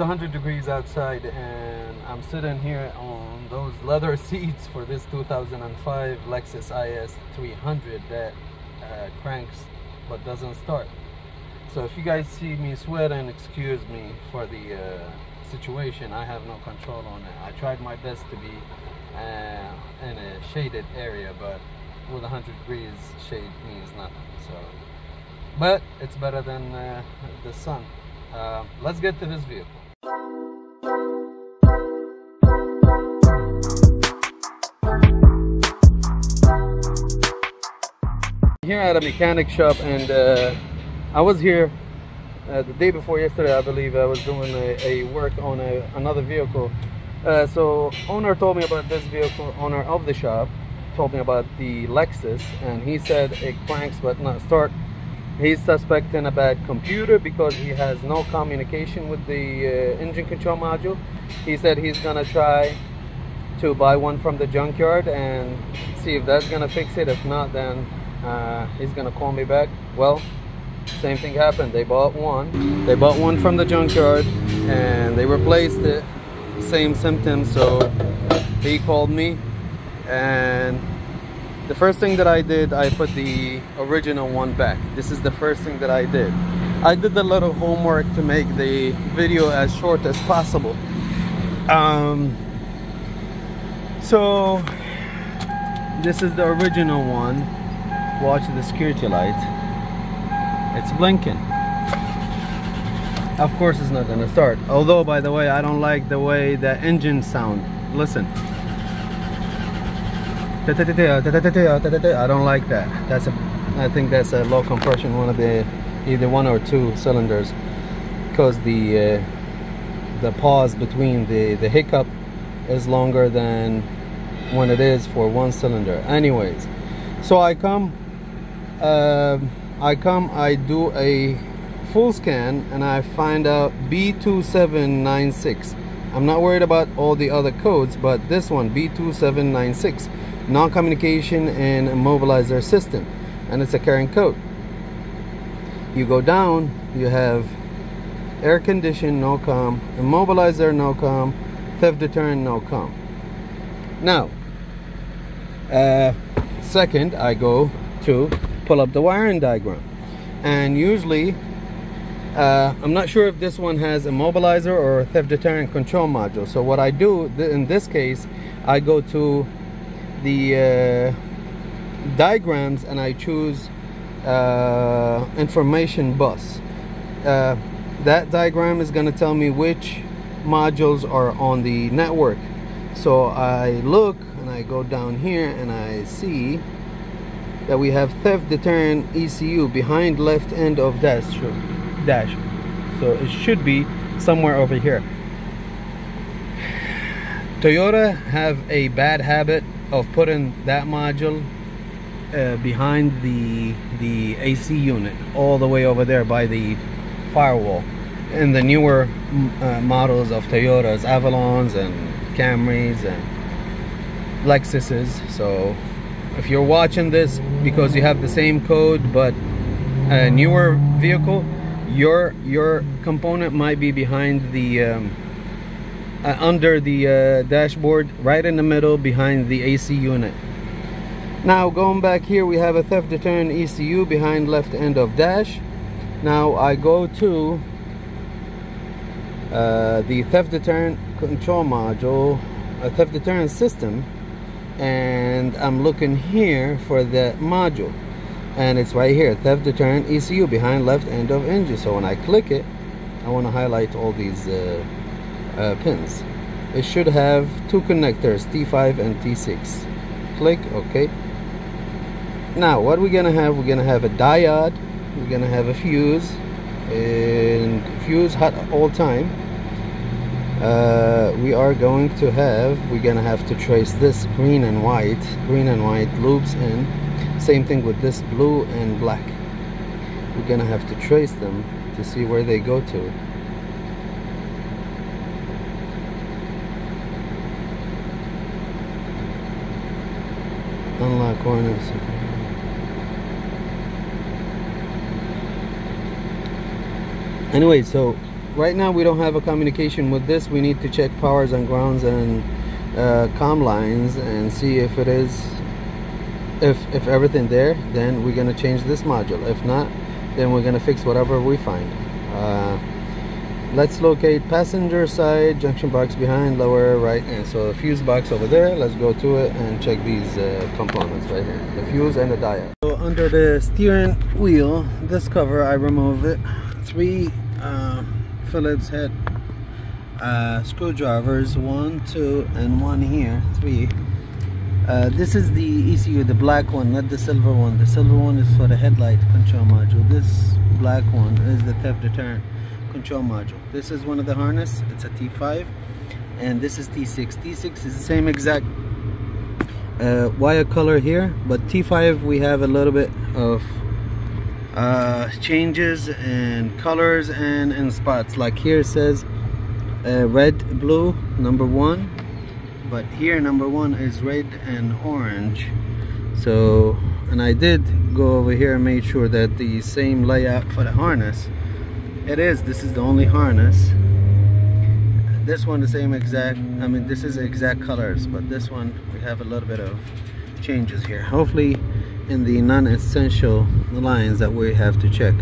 100 degrees outside, and I'm sitting here on those leather seats for this 2005 Lexus IS300 that cranks but doesn't start. So if you guys see me sweating, excuse me for the situation. I have no control on it. I tried my best to be in a shaded area, but with 100 degrees shade means nothing. So, but it's better than the sun. Let's get to this vehicle. Here at a mechanic shop, and I was here the day before yesterday, I believe. I was doing a work on another vehicle. So owner told me about this vehicle. Owner of the shop told me about the Lexus, and he said it cranks but not start. He's suspecting a bad computer because he has no communication with the engine control module. He said he's gonna try to buy one from the junkyard and see if that's gonna fix it. If not, then he's gonna call me back. Well, same thing happened. They bought one from the junkyard and they replaced it, same symptoms. So he called me, and the first thing that I did, I put the original one back. This is the first thing that I did. I did a little homework to make the video as short as possible. So this is the original one. Watch the security light. It's blinking. Of course it's not gonna start. Although, by the way, I don't like the way the engine sound. Listen. I don't like that. I think that's a low compression, one of the either 1 or 2 cylinders, because the pause between the hiccup is longer than when it is for 1 cylinder. Anyways, so I do a full scan and I find out B2796. I'm not worried about all the other codes, but this one, B2796, non-communication and immobilizer system, and it's a carrying code. You go down, you have air condition, no com, immobilizer, no com, theft deterrent, no com. Now, second, I go to pull up the wiring diagram, and usually I'm not sure if this one has immobilizer or theft deterrent control module. So what I do in this case, I go to the diagrams and I choose information bus. That diagram is going to tell me which modules are on the network. So I look and I go down here and I see that we have theft deterrent ECU behind left end of dash. So it should be somewhere over here. Toyota have a bad habit of putting that module behind the AC unit, all the way over there by the firewall. In the newer models of Toyotas, Avalons and Camrys and Lexuses. So if you're watching this because you have the same code but a newer vehicle, your component might be behind the under the dashboard, right in the middle behind the AC unit. Now going back here, we have a theft deterrent ECU behind left end of dash. Now I go to the theft deterrent control module, a theft deterrent system, and I'm looking here for the module, and it's right here, theft deterrent ECU behind left end of engine. So when I click it, I want to highlight all these pins. It should have 2 connectors, T5 and T6. Click OK. Now what we're gonna have, we're gonna have a diode, we're gonna have a fuse, and fuse hot all time. We're gonna have to trace this green and white loops in. Same thing with this blue and black. We're gonna have to trace them to see where they go to. Unlock corners. Anyway, so right now we don't have a communication with this. We need to check powers and grounds and comm lines and see if it is, if everything there, then we're gonna change this module. If not, then we're gonna fix whatever we find. Let's locate passenger side, junction box behind, lower right, and so the fuse box over there. Let's go to it and check these components right here, the fuse and the diode. So under the steering wheel, this cover, I remove it. 3 Phillips head screwdrivers, 1, 2, and 1 here, 3. This is the ECU, the black one, not the silver one. The silver one is for the headlight control module. This black one is the theft deterrent control module. This is one of the harness. It's a T5, and this is T6. T6 is the same exact wire color here, but T5 we have a little bit of changes and colors and in spots. Like here it says red, blue, number 1, but here number 1 is red and orange. So, and I did go over here and made sure that the same layout for the harness. It is, this is the only harness. This one the same exact, I mean this is exact colors, but this one we have a little bit of changes here. Hopefully in the non-essential lines that we have to check.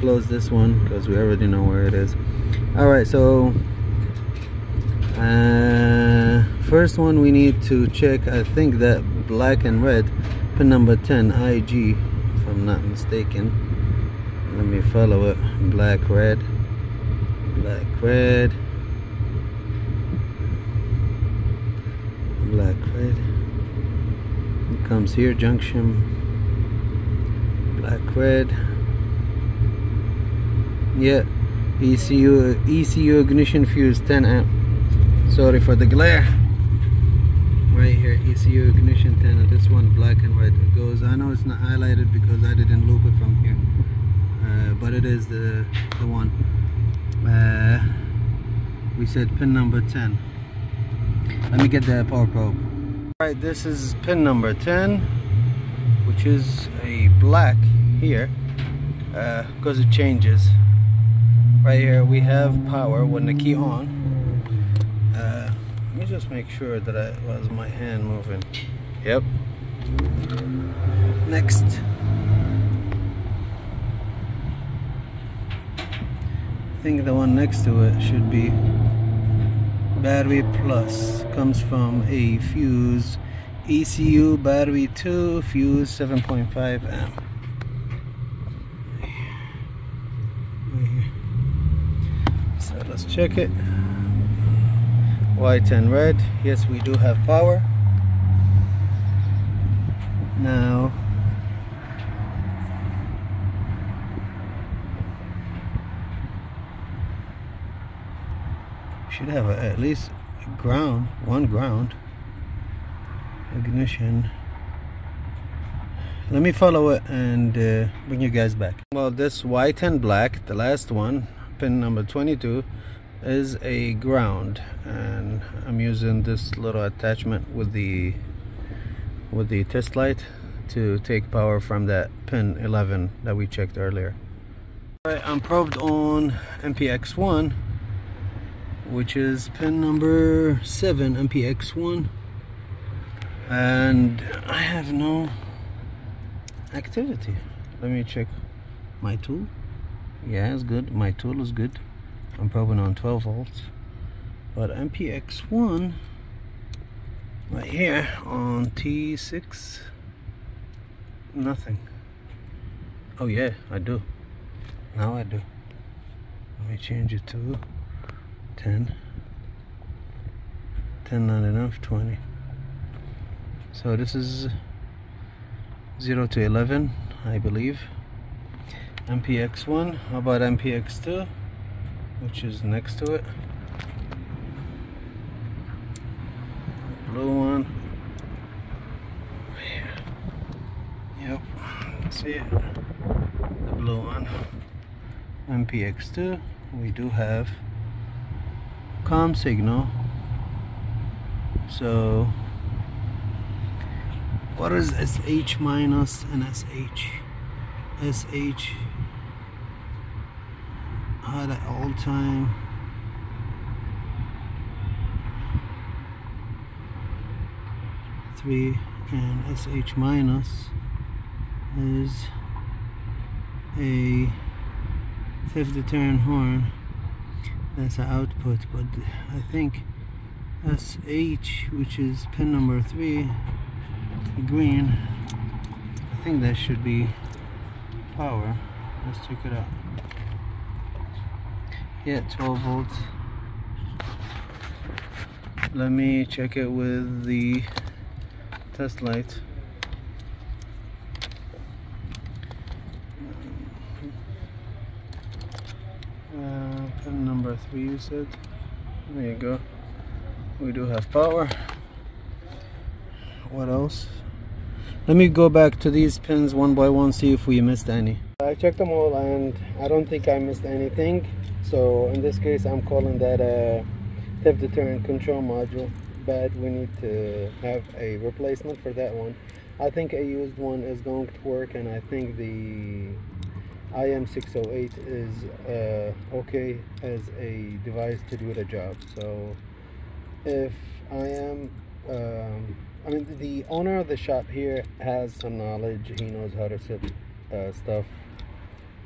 Close this one because we already know where it is. Alright, so first one we need to check, I think that black and red, pin number 10, IG, if I'm not mistaken. Let me follow it. Black, red, black, red, black, red. It comes here, junction, black, red. Yeah, ECU ignition fuse 10 amp. Sorry for the glare. Right here, ECU ignition 10. And this one black and red. It goes. I know it's not highlighted because I didn't loop it from here. But it is the one. We said pin number 10. Let me get the power probe. Alright, this is pin number 10, which is a black here, because it changes. Right here we have power when the key on. Let me just make sure that it was my hand moving. Yep. Next. I think the one next to it should be battery plus. Comes from a fuse, ECU battery 2, fuse 7.5 amp. Right here. So let's check it. White and red. Yes, we do have power. Now should have at least a ground, one ground. Ignition. Let me follow it and bring you guys back. Well, this white and black, the last one, pin number 22, is a ground, and I'm using this little attachment with the test light to take power from that pin 11 that we checked earlier. Alright, I'm probed on MPX1, which is pin number 7, MPX1, and I have no activity. Let me check my tool. Yeah, it's good. My tool is good. I'm probing on 12 volts, but MPX1 right here on T6, nothing. Oh yeah, I do. Now I do. Let me change it to 10. 10 not enough, 20. So this is 0 to 11, I believe. MPX1. How about MPX2, which is next to it? Blue one. Yep, see it. The blue one. MPX2. We do have COM signal. So what is SH minus and SH? SH hot at all time. Three and SH minus is a 50 turn horn. That's an output, but I think SH, which is pin number 3, green, I think that should be power. Let's check it out. Yeah, 12 volts. Let me check it with the test light. Pin number 3, you said. There you go. We do have power. What else? Let me go back to these pins one by one, see if we missed any. I checked them all and I don't think I missed anything. So in this case, I'm calling that a 50 turn control module, but we need to have a replacement for that one. I think a used one is going to work, and I think the IM608 is okay as a device to do the job. So if I mean, the owner of the shop here has some knowledge. He knows how to set stuff,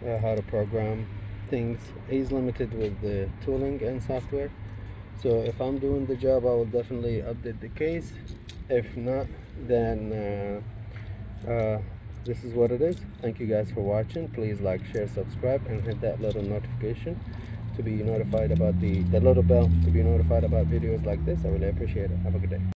how to program things. He's limited with the tooling and software. So if I'm doing the job, I will definitely update the case. If not, then this is what it is. Thank you guys for watching. Please like, share, subscribe, and hit that little notification to be notified about the little bell to be notified about videos like this. I really appreciate it. Have a good day.